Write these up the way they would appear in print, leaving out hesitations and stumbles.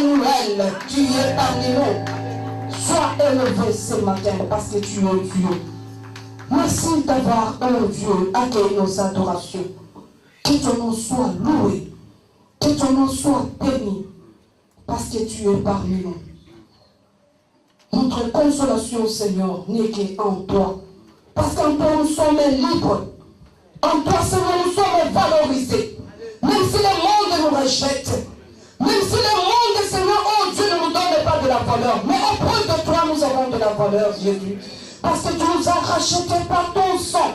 Emmanuel, tu es parmi nous. Sois élevé ce matin parce que tu es Dieu. Merci d'avoir, oh Dieu, accueilli nos adorations. Que ton nom soit loué. Que ton nom soit béni. Parce que tu es parmi nous. Notre consolation, Seigneur, n'est qu'en toi. Parce qu'en toi, nous sommes libres. En toi, Seigneur, nous sommes valorisés. Même si le monde nous rejette. Même si le monde, Seigneur, oh Dieu, ne nous donne pas de la valeur. Mais auprès de toi, nous avons de la valeur, Jésus. Parce que tu nous as rachetés par ton sang.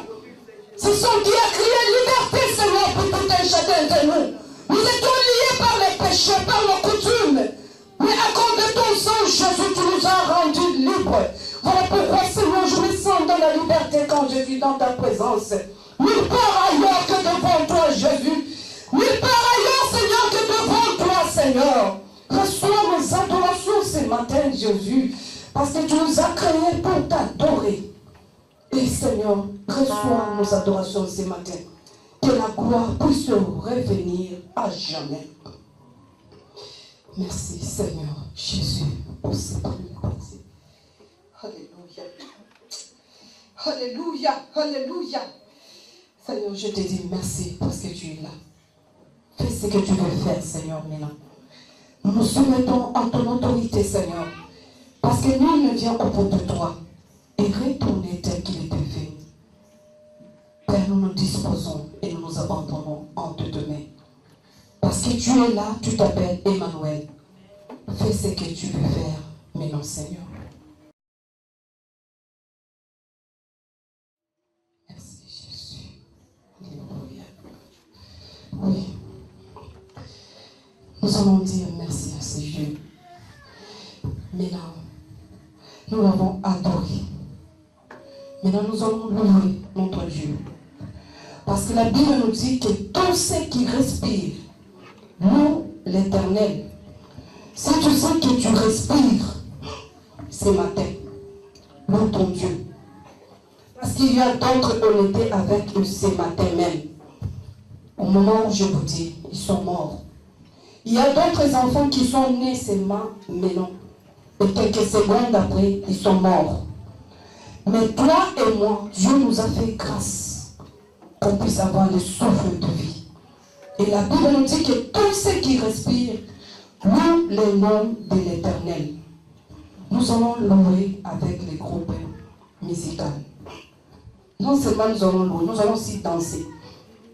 Ce sang qui a crié liberté, Seigneur, pour tout un chacun de nous. Nous étions liés par les péchés, par nos coutumes. Mais à cause de ton sang, Jésus, tu nous as rendus libres. Voilà pourquoi, Seigneur, je me sens dans la liberté quand je vis dans ta présence. Nulle part ailleurs que devant toi, Jésus. Nulle part ailleurs, Seigneur, que devant toi, Seigneur. Reçois mes adorations ce matin, Jésus. Parce que tu nous as créés pour t'adorer. Et Seigneur, reçois nos adorations ce matin. Que la gloire puisse revenir à jamais. Merci Seigneur Jésus pour cette première partie. Alléluia. Alléluia. Alléluia. Seigneur, je te dis merci parce que tu es là. Fais ce que tu veux faire, Seigneur, maintenant. Nous nous soumettons en ton autorité, Seigneur. Parce que nul ne vient au bout de toi et retourner tel qu'il était venu. Père, nous nous disposons et nous nous abandonnons entre tes mains. Parce que tu es là, tu t'appelles Emmanuel. Fais ce que tu veux faire maintenant, Seigneur. Merci, Jésus. Alléluia. Oui. Nous allons dire merci à ce Dieu. Maintenant, nous l'avons adoré. Maintenant, nous allons louer notre Dieu. Parce que la Bible nous dit que tous ceux qui respirent louent l'Éternel. Si tu sais que tu respires ce matin, loue ton Dieu. Parce qu'il y a d'autres qui étaient avec eux ce matin même. Au moment où je vous dis, ils sont morts. Il y a d'autres enfants qui sont nés seulement maintenant. Et quelques secondes après, ils sont morts. Mais toi et moi, Dieu nous a fait grâce qu'on puisse avoir le souffle de vie. Et la Bible nous dit que tous ceux qui respirent louent le nom de l'Éternel. Nous allons louer avec les groupes musicaux. Non seulement nous allons louer, nous allons aussi danser.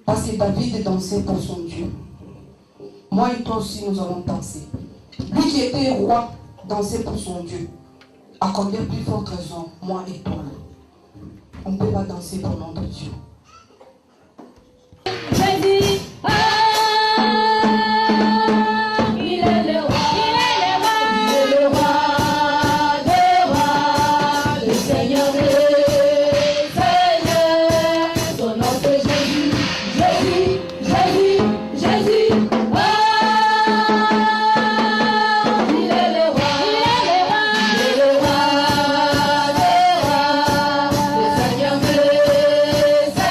Parce que David dansait pour son Dieu. Moi et toi aussi, nous allons danser. Lui qui était roi, dansait pour son Dieu. À combien plus forte raison, moi et toi, on ne peut pas danser pour notre Dieu. Jésus, il est le roi, il est le roi des rois, le Seigneur des seigneurs. Son nom c'est Jésus, Jésus, Jésus, Jésus. Il est le roi, il est le roi des rois, le Seigneur des seigneurs.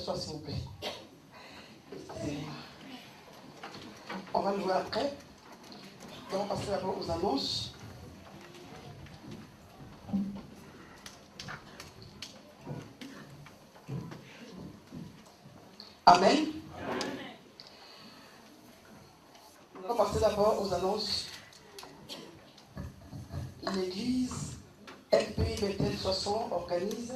s'asseoir s'il vous plaît. Excusez-moi. On va le voir après. On va passer d'abord aux annonces. Amen. On va passer d'abord aux annonces. L'église LP Bethel Soissons organise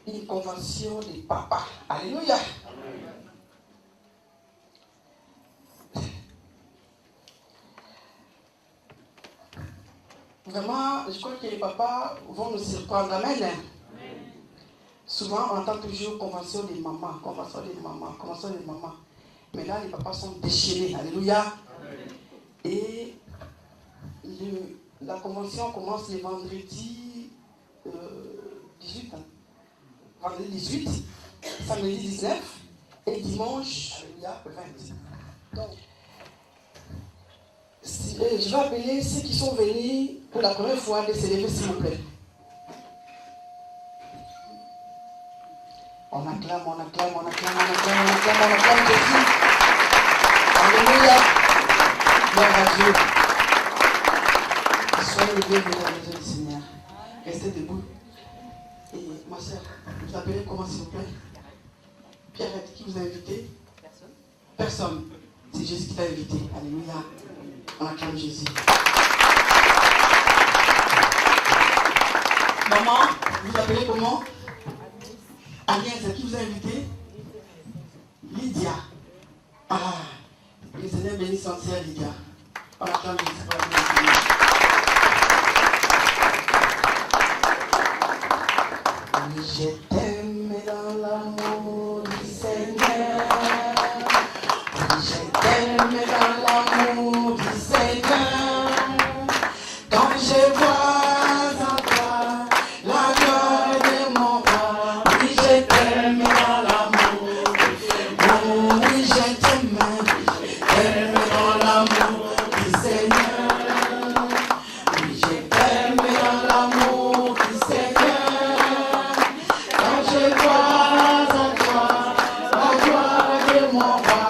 une convention des papas. Alléluia. Vraiment, je crois que les papas vont nous surprendre. Amen. Souvent, on entend toujours convention des mamans, convention des mamans, convention des mamans. Mais là, les papas sont déchaînés. Alléluia. Et la convention commence le vendredi 18. Vendredi 18, samedi 19 et dimanche, alléluia, 20. Donc, je vais appeler ceux qui sont venus pour la première fois de se lever, s'il vous plaît. On acclame, on acclame, on acclame, on acclame, on acclame, on acclame Jésus. Alléluia. Gloire à Dieu. Soyez les bienvenus à la maison du Seigneur. Restez debout. Et ma soeur, vous appelez comment s'il vous plaît? Pierrette, qui vous a invité? Personne. Personne. C'est Jésus qui t'a invité. Alléluia. On acclame Jésus. Maman, vous appelez comment? Agnès, qui vous a invité? Lydia. Ah, le Seigneur bénisse son Seigneur Lydia. On acclame Jésus pour la bénédiction. Oui, je t'aime dans l'amour du Seigneur. Oui, je t'aime dans l'amour du Seigneur. Quand je vois en toi la gloire de mon roi. Oui, je t'aime dans l'amour du Seigneur. Oui, je t'aime dans l'amour du Seigneur. Oui, je t'aime dans l'amour du Seigneur. Quand je vois en toi la gloire de mon roi.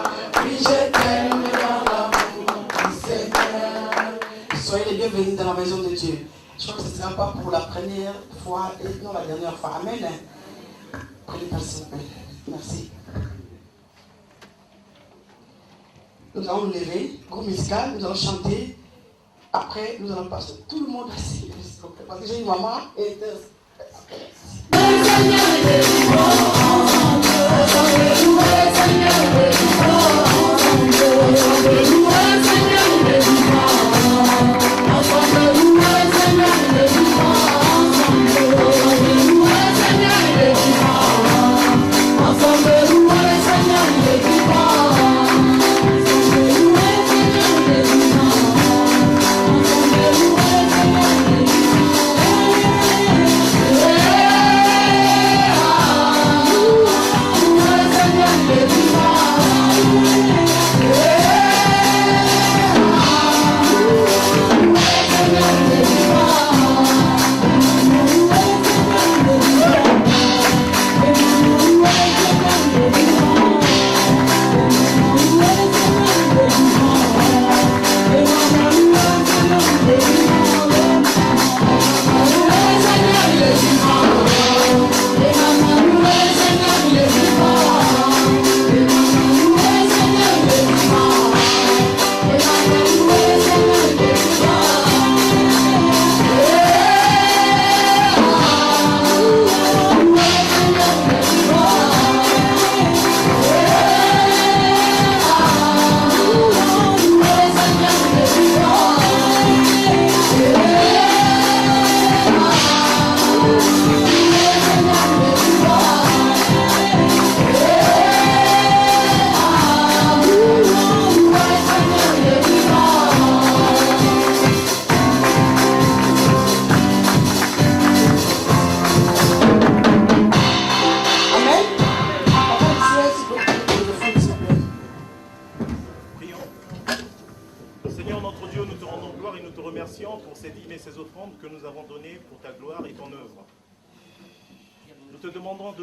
Oui, je t'aime dans l'amour du Seigneur. Soyez les bienvenus dans la maison de Dieu. Je crois que ce ne sera pas pour la première fois et non la dernière fois. Amen. Prenez place s'il vous plaît. Merci. Nous allons nous lever, groupe musical, nous allons chanter. Après, nous allons passer tout le monde assis. Parce que j'ai une maman et Yeah.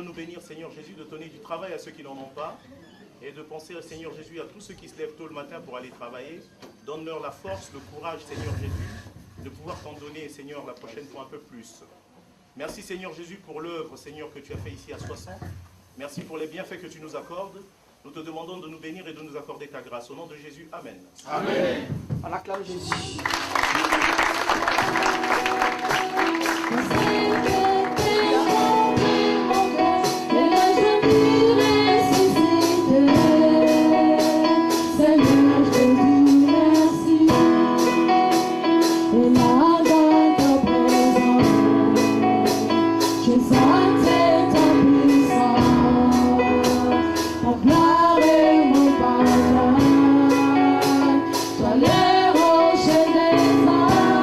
de nous bénir, Seigneur Jésus, de donner du travail à ceux qui n'en ont pas, et de penser, Seigneur Jésus, à tous ceux qui se lèvent tôt le matin pour aller travailler. Donne-leur la force, le courage, Seigneur Jésus, de pouvoir t'en donner, Seigneur, la prochaine fois un peu plus. Merci, Seigneur Jésus, pour l'œuvre, Seigneur, que tu as fait ici à Soissons. Merci pour les bienfaits que tu nous accordes. Nous te demandons de nous bénir et de nous accorder ta grâce. Au nom de Jésus, Amen. Amen. On acclame Jésus. Les rochers des âmes,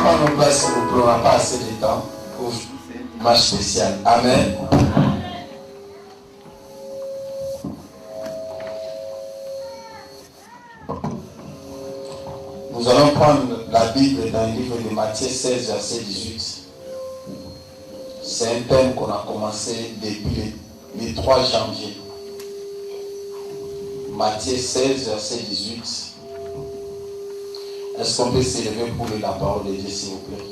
prendre nos places, s'il vous plaît. On n'a pas assez de temps pour une marche spéciale. Amen. Nous allons prendre la Bible dans le livre de Matthieu 16, verset 18. C'est un thème qu'on a commencé depuis le 3 janvier. Matthieu 16, verset 18. Est-ce qu'on peut s'élever pour lire la parole de Dieu, s'il vous plaît?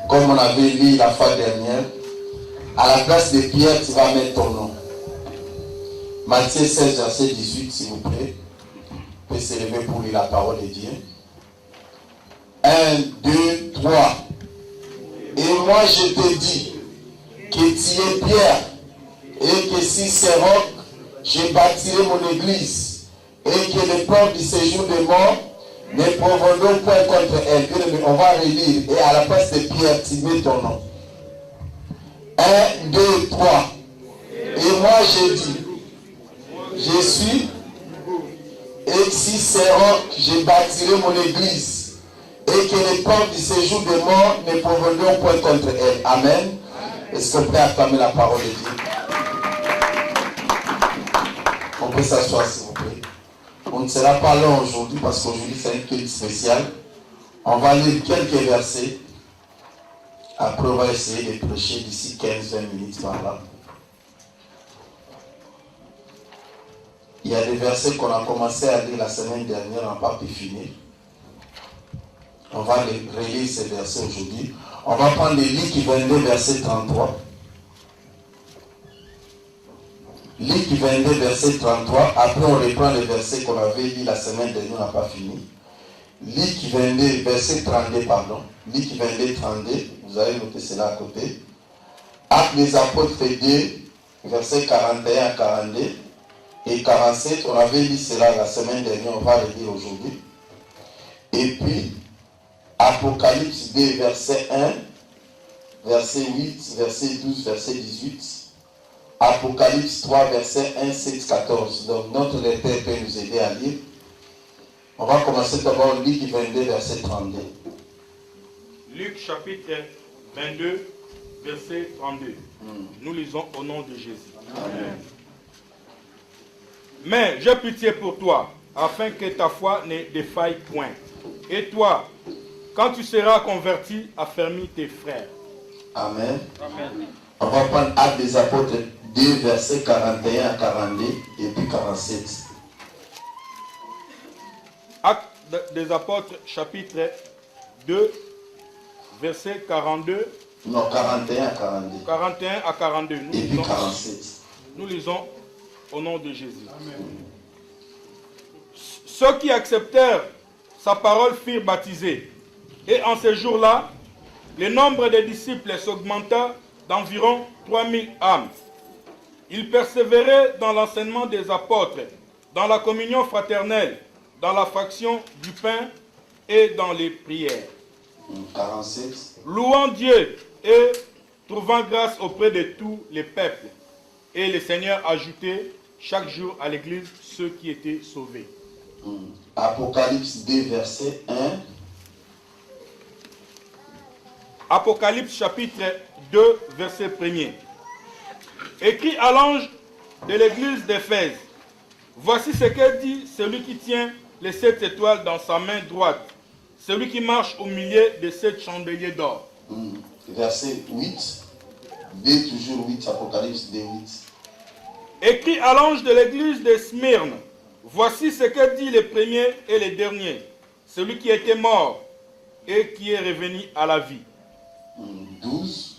Comme on avait lu la fois dernière, à la place de Pierre, tu vas mettre ton nom. Matthieu 16, verset 18, s'il vous plaît. On peut s'élever pour lire la parole de Dieu. 1, 2, 3. Et moi je te dis que tu es Pierre, et que si c'est roc, je bâtirai mon église, et que les portes du séjour des morts ne prévaudront point contre elle. On va relire, et à la place de Pierre, tu mets ton nom. 1, 2, 3. Et moi je dis, je suis, et si c'est roc, je bâtirai mon église, et que les portes du séjour des morts ne prévaudront point contre elle. Amen. Est-ce qu'on peut acclamer la parole de Dieu? On peut s'asseoir, s'il vous plaît. On ne sera pas long aujourd'hui parce qu'aujourd'hui c'est un culte spécial. On va lire quelques versets. Après on va essayer de prêcher d'ici 15-20 minutes par là. Il y a des versets qu'on a commencé à lire la semaine dernière, on n'a pas pu finir. On va relire ces versets aujourd'hui. On va prendre les Luc 22, verset 33. Luc 22, verset 33. Après, on reprend les versets qu'on avait lus la semaine dernière, on n'a pas fini. Luc 22, verset 32, pardon. Luc 22, 32. Vous allez noter cela à côté. Actes des apôtres 2, verset 41 à 42 et 47. On avait lu cela la semaine dernière, on va le lire aujourd'hui. Et puis, Apocalypse 2, verset 1, verset 8, verset 12, verset 18. Apocalypse 3, verset 1, 7, 14. Donc notre lecteur peut nous aider à lire. On va commencer d'abord Luc 22, verset 32. Luc chapitre 22, verset 32. Nous lisons au nom de Jésus. Amen. Mais j'ai pitié pour toi, afin que ta foi ne défaille point. Et toi, quand tu seras converti, affermis tes frères. Amen. Amen. On va prendre Actes des apôtres 2, verset 41 à 42 et puis 47. Actes des apôtres, chapitre 2, verset 42. Non, 41 à 42. 41 à 42. Et puis 47. Nous lisons au nom de Jésus. Amen. Ceux qui acceptèrent sa parole furent baptisés. Et en ces jours-là, le nombre des disciples s'augmenta d'environ 3000 âmes. Ils persévéraient dans l'enseignement des apôtres, dans la communion fraternelle, dans la fraction du pain et dans les prières. 47. Louant Dieu et trouvant grâce auprès de tous les peuples. Et le Seigneur ajoutait chaque jour à l'église ceux qui étaient sauvés. Apocalypse 2, verset 1. Apocalypse chapitre 2, verset 1er. Écrit à l'ange de l'église d'Éphèse. Voici ce que dit celui qui tient les 7 étoiles dans sa main droite. Celui qui marche au milieu de 7 chandeliers d'or. Verset 8. 2, toujours 8. Apocalypse 2, 8. Écrit à l'ange de l'église de Smyrne. Voici ce que dit le premier et le dernier. Celui qui était mort et qui est revenu à la vie. 12.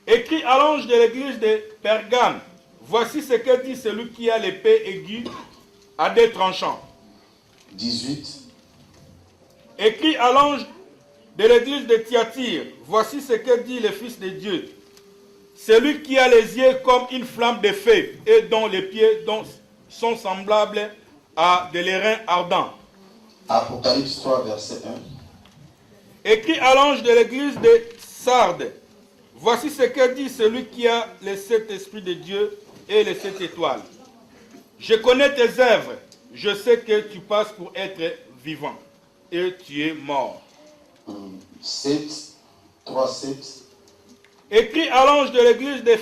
Écrit à l'ange de l'église de Pergame. Voici ce que dit celui qui a l'épée aiguë à deux tranchants. 18. Écrit à l'ange de l'église de Thyatire. Voici ce que dit le Fils de Dieu. Celui qui a les yeux comme une flamme de feu et dont les pieds sont semblables à de l'airain ardent. Apocalypse 3, verset 1. Écrit à l'ange de l'église de Sardes. Voici ce que dit celui qui a les 7 esprits de Dieu et les 7 étoiles. Je connais tes œuvres. Je sais que tu passes pour être vivant. et tu es mort. 7, 3, 7. Écrit à l'ange de l'église de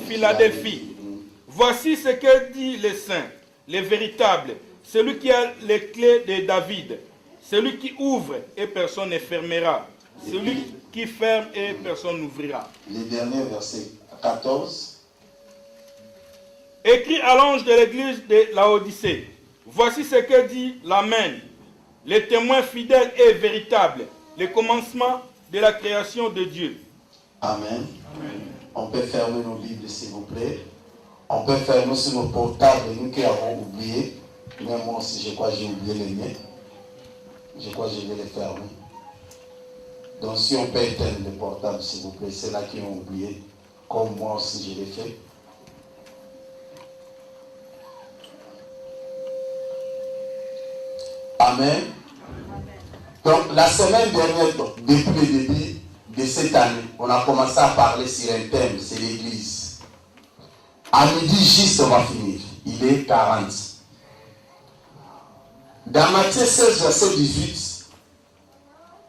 Philadelphie. Voici ce que dit le saint, le véritable, celui qui a les clés de David, celui qui ouvre et personne ne fermera, celui qui ferme et personne n'ouvrira. Le dernier verset 14. Écrit à l'ange de l'église de Laodicée. Voici ce que dit l'Amen, le témoin fidèle et véritable, le commencement de la création de Dieu. Amen. Amen. On peut fermer nos Bibles, s'il vous plaît. On peut fermer sur nos portables, nous qui avons oublié. Même moi aussi, je crois que j'ai oublié les miens. Je crois que je vais les fermer. Donc si on peut éteindre les portables, s'il vous plaît, c'est là qui ont oublié. Comme moi aussi, je l'ai fait. Amen. Donc la semaine dernière, depuis le début de cette année, on a commencé à parler sur un thème, c'est l'église. À midi juste, on va finir. Il est 40. Dans Matthieu 16, verset 18,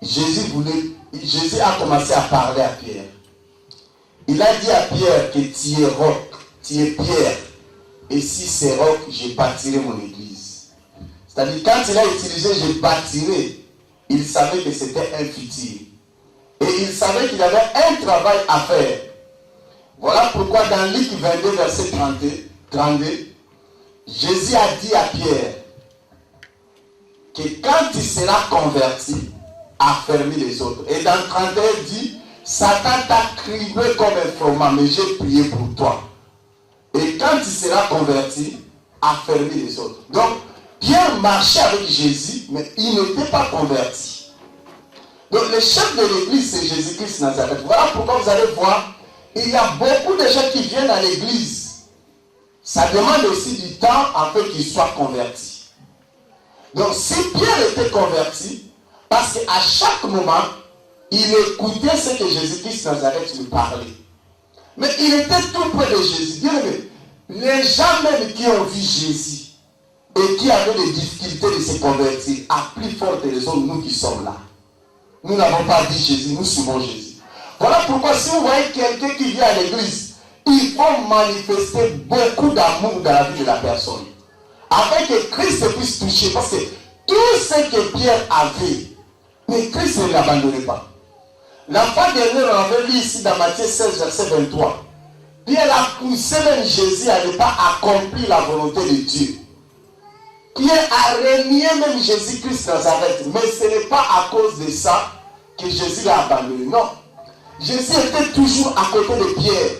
Jésus a commencé à parler à Pierre. Il a dit à Pierre que tu es roc, tu es pierre. Et si c'est roc, je bâtirai mon église. C'est-à-dire, quand il a utilisé je bâtirai, il savait que c'était un futur. Et il savait qu'il avait un travail à faire. Voilà pourquoi dans Luc 22, verset 32, Jésus a dit à Pierre que quand il sera converti, affermis les autres. Et dans 31, il dit, Satan t'a criblé comme un froment, mais j'ai prié pour toi. Et quand il sera converti, affermis les autres. Donc, Pierre marchait avec Jésus, mais il n'était pas converti. Donc, le chef de l'église, c'est Jésus-Christ Nazareth. Voilà pourquoi vous allez voir, il y a beaucoup de gens qui viennent à l'église. Ça demande aussi du temps afin qu'ils soient convertis. Donc, si Pierre était converti, parce qu'à chaque moment, il écoutait ce que Jésus-Christ Nazareth lui parlait. Mais il était tout près de Jésus. Bien aimé, les gens même qui ont vu Jésus et qui avaient des difficultés de se convertir, à plus forte raison, nous qui sommes là. Nous n'avons pas dit Jésus, nous suivons Jésus. Voilà pourquoi si vous voyez quelqu'un qui vient à l'église, il faut manifester beaucoup d'amour dans la vie de la personne. Afin que Christ puisse toucher. Parce que tout ce que Pierre avait, mais Christ ne l'abandonnait pas. La fois dernière, on avait lu ici dans Matthieu 16, verset 23. Pierre a poussé même Jésus à ne pas accomplir la volonté de Dieu. Pierre a renié même Jésus-Christ Nazareth. Mais ce n'est pas à cause de ça que Jésus l'a abandonné. Non. Jésus était toujours à côté de Pierre.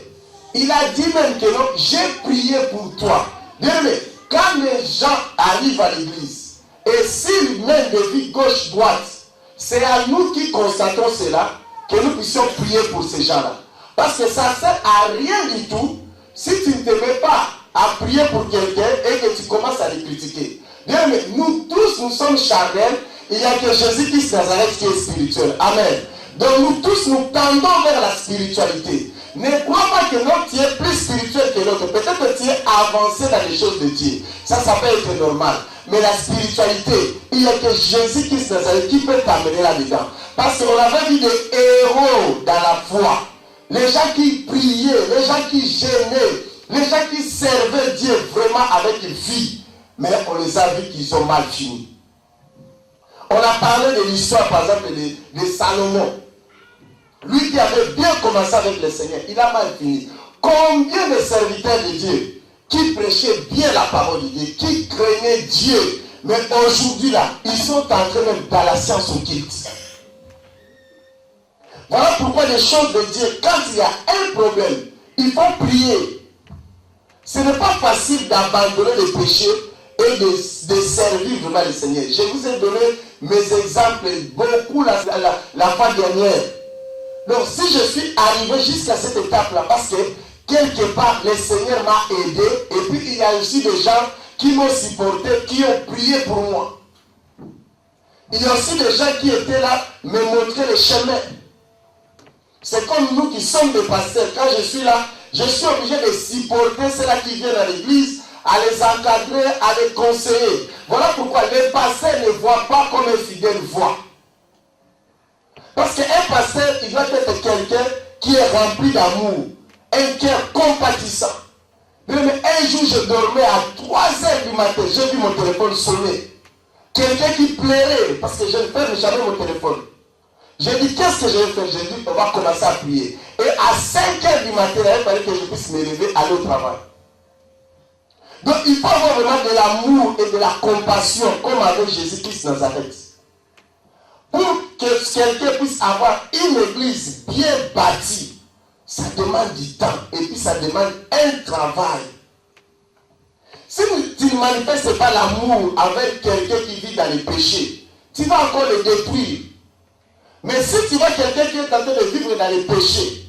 Il a dit même que non, j'ai prié pour toi. Bien, mais quand les gens arrivent à l'église, et s'ils mènent de vie gauche-droite, c'est à nous qui constatons cela, que nous puissions prier pour ces gens-là. Parce que ça ne sert à rien du tout si tu ne te mets pas à prier pour quelqu'un et que tu commences à les critiquer. Bien, mais nous tous, nous sommes charnels. Il n'y a que Jésus-Christ Nazareth qui est spirituel. Amen. Donc nous tous, nous tendons vers la spiritualité. Ne crois pas que l'autre tu es plus spirituel que l'autre. Peut-être que tu es avancé dans les choses de Dieu. Ça peut être normal. Mais la spiritualité, il n'y a que Jésus-Christ Nazareth qui peut t'amener là-dedans. Parce qu'on avait vu des héros dans la foi. Les gens qui priaient, les gens qui gênaient, les gens qui servaient Dieu vraiment avec vie. Mais on les a vus qu'ils ont mal fini. On a parlé de l'histoire, par exemple, de Salomon. Lui qui avait bien commencé avec le Seigneur, il a mal fini. Combien de serviteurs de Dieu qui prêchaient bien la parole de Dieu, qui craignaient Dieu, mais aujourd'hui là, ils sont en train même dans la science occulte. Voilà pourquoi les choses de Dieu, quand il y a un problème, il faut prier. Ce n'est pas facile d'abandonner les péchés et de servir vraiment le Seigneur. Je vous ai donné mes exemples beaucoup la fois dernière. Donc si je suis arrivé jusqu'à cette étape-là, parce que quelque part le Seigneur m'a aidé, et puis il y a aussi des gens qui m'ont supporté, qui ont prié pour moi. Il y a aussi des gens qui étaient là, me montrer le chemin. C'est comme nous qui sommes des pasteurs. Quand je suis là, je suis obligé de supporter ceux-là qui viennent à l'église à les encadrer, à les conseiller. Voilà pourquoi les pasteurs ne voient pas comme un fidèle voit. Parce qu'un pasteur, il doit être quelqu'un qui est rempli d'amour, un cœur compatissant. Mais un jour, je dormais à 3h du matin, j'ai vu mon téléphone sonner. Quelqu'un qui plairait, parce que je ne ferme jamais mon téléphone. J'ai dit, qu'est-ce que je vais faire? J'ai dit, on va commencer à prier. Et à 5h du matin, il fallait que je puisse me lever, aller au travail. Donc, il faut avoir vraiment de l'amour et de la compassion, comme avec Jésus-Christ Nazareth. Pour que quelqu'un puisse avoir une église bien bâtie, ça demande du temps et puis ça demande un travail. Si tu ne manifestes pas l'amour avec quelqu'un qui vit dans les péchés, tu vas encore le détruire. Mais si tu vois quelqu'un qui est en train de vivre dans les péchés,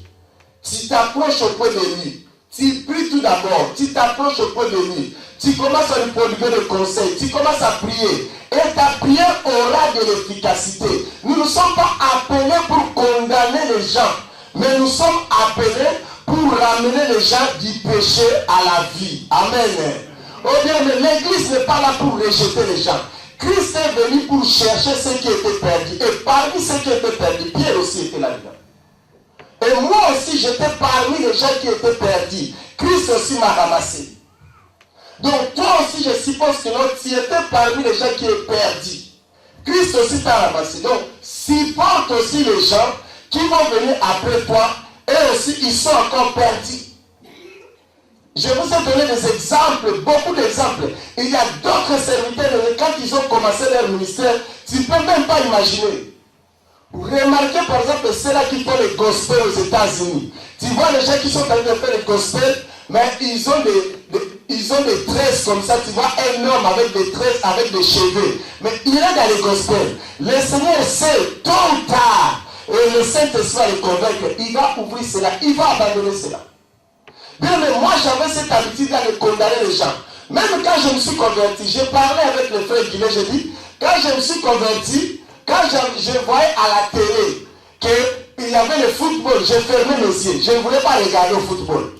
tu t'approches auprès de lui, tu pries tout d'abord, tu t'approches auprès de lui, tu commences à lui prodiguer des conseils, tu commences à prier, et ta prière aura de l'efficacité. Nous ne sommes pas appelés pour condamner les gens, mais nous sommes appelés pour ramener les gens du péché à la vie. Amen. Oh bien, mais l'église n'est pas là pour rejeter les gens. Christ est venu pour chercher ceux qui étaient perdus. Et parmi ceux qui étaient perdus, Pierre aussi était là-dedans. Et moi aussi, j'étais parmi les gens qui étaient perdus. Christ aussi m'a ramassé. Donc toi aussi, je suppose que tu étais parmi les gens qui étaient perdus. Christ aussi t'a ramassé. Donc, supporte aussi les gens qui vont venir après toi. Et aussi, ils sont encore perdus. Je vous ai donné des exemples, beaucoup d'exemples. Il y a d'autres serviteurs, quand ils ont commencé leur ministère, tu ne peux même pas imaginer. Remarquez par exemple ceux-là qui font le gospel aux États-Unis. Tu vois les gens qui sont en train de faire le gospel, mais ils ont des tresses comme ça. Tu vois un homme avec des tresses, avec des cheveux. Mais il est dans le gospel. Le Seigneur sait, tôt ou tard, et le Saint-Esprit va le convaincre. Il va ouvrir cela, il va abandonner cela. Bien, mais moi j'avais cette habitude de condamner les gens. Même quand je me suis converti, j'ai parlé avec le frère Guillet, j'ai dit, quand je me suis converti, quand je voyais à la télé qu'il y avait le football, j'ai fermé mes yeux. Je ne voulais pas regarder le football.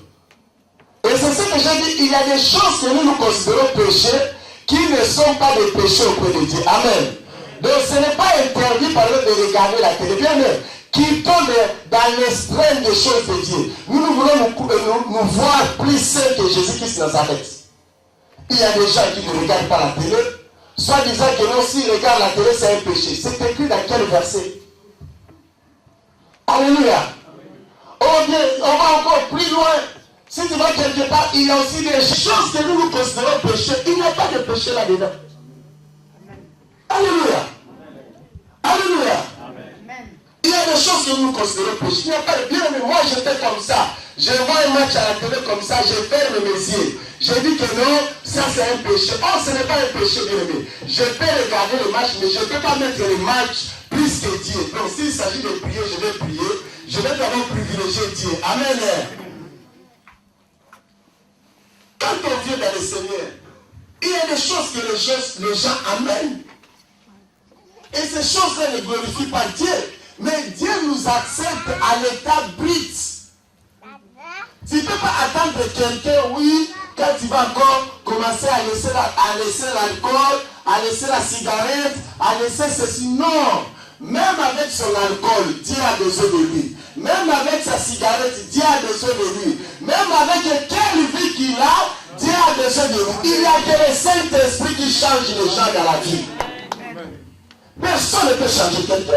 Et c'est ce que j'ai dit, il y a des choses que nous considérons péchés qui ne sont pas des péchés auprès de Dieu. Amen. Donc ce n'est pas interdit par exemple de regarder la télé. Bien, mais qui tombe dans l'extrême des choses de Dieu. Nous voulons nous voir plus saints que Jésus-Christ Nazareth. Il y a des gens qui ne regardent pas la télé, soit disant que non, s'ils regardent la télé, c'est un péché. C'est écrit dans quel verset? Alléluia. Oh bien, on va encore plus loin. Si tu vas quelque part, il y a aussi des choses que nous considérons péché. Il n'y a pas de péché là-dedans. Alléluia. Alléluia. Il y a des choses que nous considérons péché. Il n'y a pas de bien, mais moi j'étais comme ça. Je vois un match à la télé comme ça, je ferme mes yeux. Je dis que non, ça c'est un péché. Oh, ce n'est pas un péché, bien aimé. Je peux regarder le match, mais je ne peux pas mettre le match plus que Dieu. Donc s'il s'agit de prier, je vais prier. Je vais d'abord privilégier Dieu. Amen. Quand on vient dans le Seigneur, il y a des choses que les gens amènent. Et ces choses-là ne glorifient pas Dieu. Mais Dieu nous accepte à l'état brut. Tu ne peux pas attendre quelqu'un, oui, quand tu vas encore commencer à laisser l'alcool, à laisser la cigarette, à laisser ceci. Non. Même avec son alcool, Dieu a besoin de lui. Même avec sa cigarette, Dieu a besoin de lui. Même avec quelle vie qu'il a, Dieu a besoin de lui. Il n'y a que le Saint-Esprit qui change les gens dans la vie. Personne ne peut changer quelqu'un.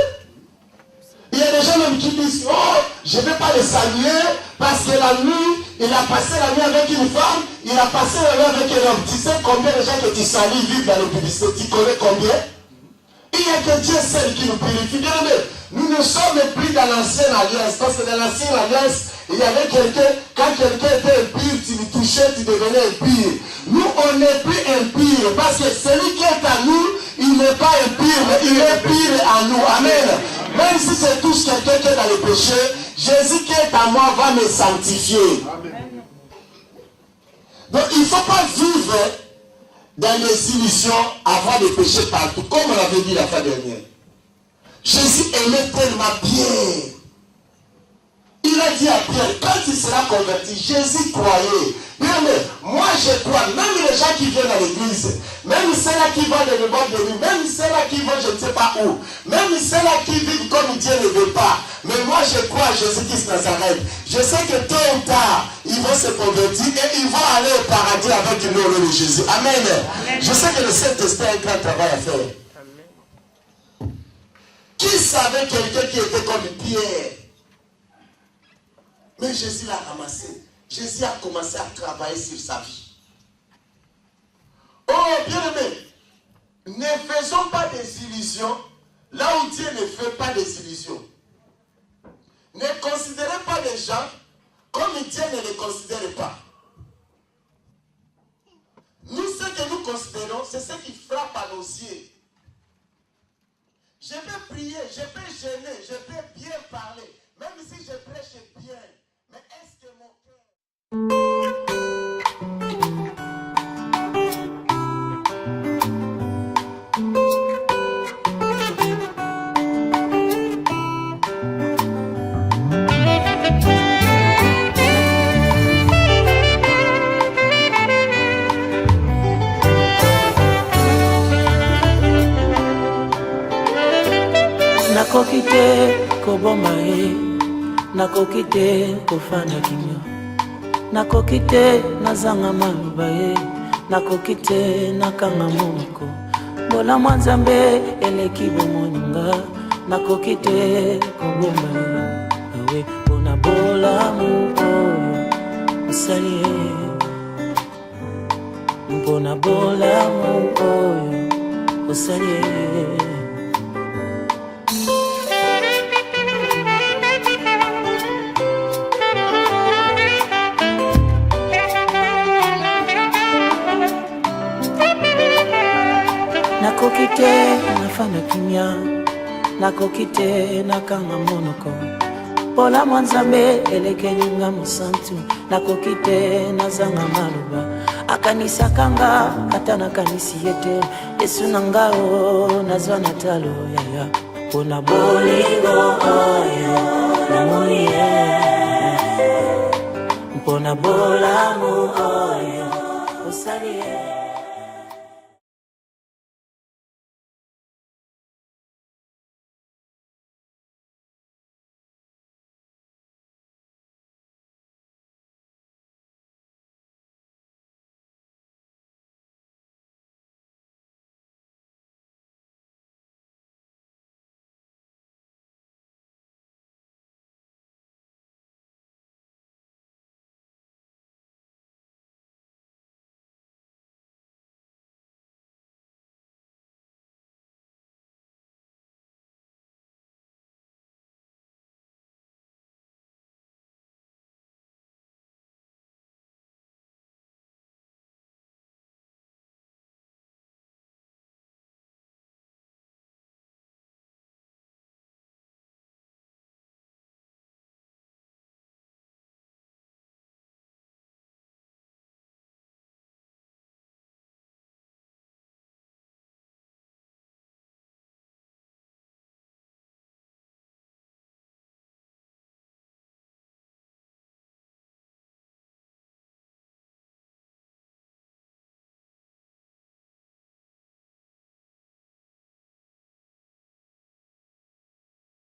Il y a des gens même qui disent, oh, je ne vais pas le saluer parce que la nuit, il a passé la nuit avec une femme, il a passé la nuit avec un homme. Tu sais combien de gens que tu salues vivent dans le publicité? Tu connais combien? Il n'y a que Dieu seul qui nous purifie. Bien aimé, nous ne sommes plus dans l'ancienne alliance. Parce que dans l'ancienne alliance, il y avait quelqu'un, quand quelqu'un était impur, tu le touchais, tu devenais impur. Nous, on n'est plus impur. Parce que celui qui est à nous, il n'est pas impur, mais il est pur à nous. Amen. Même si c'est tous quelqu'un qui est dans le péché, Jésus qui est à moi va me sanctifier. Amen. Donc il ne faut pas vivre dans les illusions, avoir des péchés partout, comme on l'avait dit la fois dernière. Jésus aimait tellement Pierre. Il a dit à Pierre, quand il sera converti, Jésus croyait. Bien, mais moi je crois, même les gens qui viennent à l'église, même ceux-là qui vont dans le bord de nuit, même ceux-là qui vont je ne sais pas où, même ceux-là qui vivent comme Dieu ne veut pas. Mais moi je crois à Jésus-Christ Nazareth. Je sais que tôt ou tard, ils vont se convertir et ils vont aller au paradis avec le nom de Jésus. Amen. Amen. Je sais que le Saint-Esprit a un grand travail à faire. Amen. Qui savait quelqu'un qui était comme Pierre? Mais Jésus l'a ramassé. Jésus a commencé à travailler sur sa vie. Oh, bien-aimé, ne faisons pas des illusions là où Dieu ne fait pas des illusions. Ne considérez pas les gens comme Dieu ne les considère pas. Nous, ce que nous considérons, c'est ce qui frappe à nos yeux. Je peux prier, je peux gêner, je peux bien parler, même si je prêche bien. Mais est-ce que mon nakoki te koboma ye, nakoki te kofanda kimia, nakoki te nazanga maloba ye, nakoki te nakanga monoko, bolamwa Nzambe eleki bomoninga, nakoki te koboma ye, awe mpona bolamu oyo osali ye, mpona bolamu oyo osali ye. Nakoki te nafanda kimia, nakoki te nakanga monoko, bolamwa Nzambe elekelinga mosantu, nakoki te nazanga maloba, akanisakanga ata nakanisi yete, Yesu nangao nazwa na talo yaya, mpona bolingo oyo namoni ye, mpona bolamu oyo osali ye.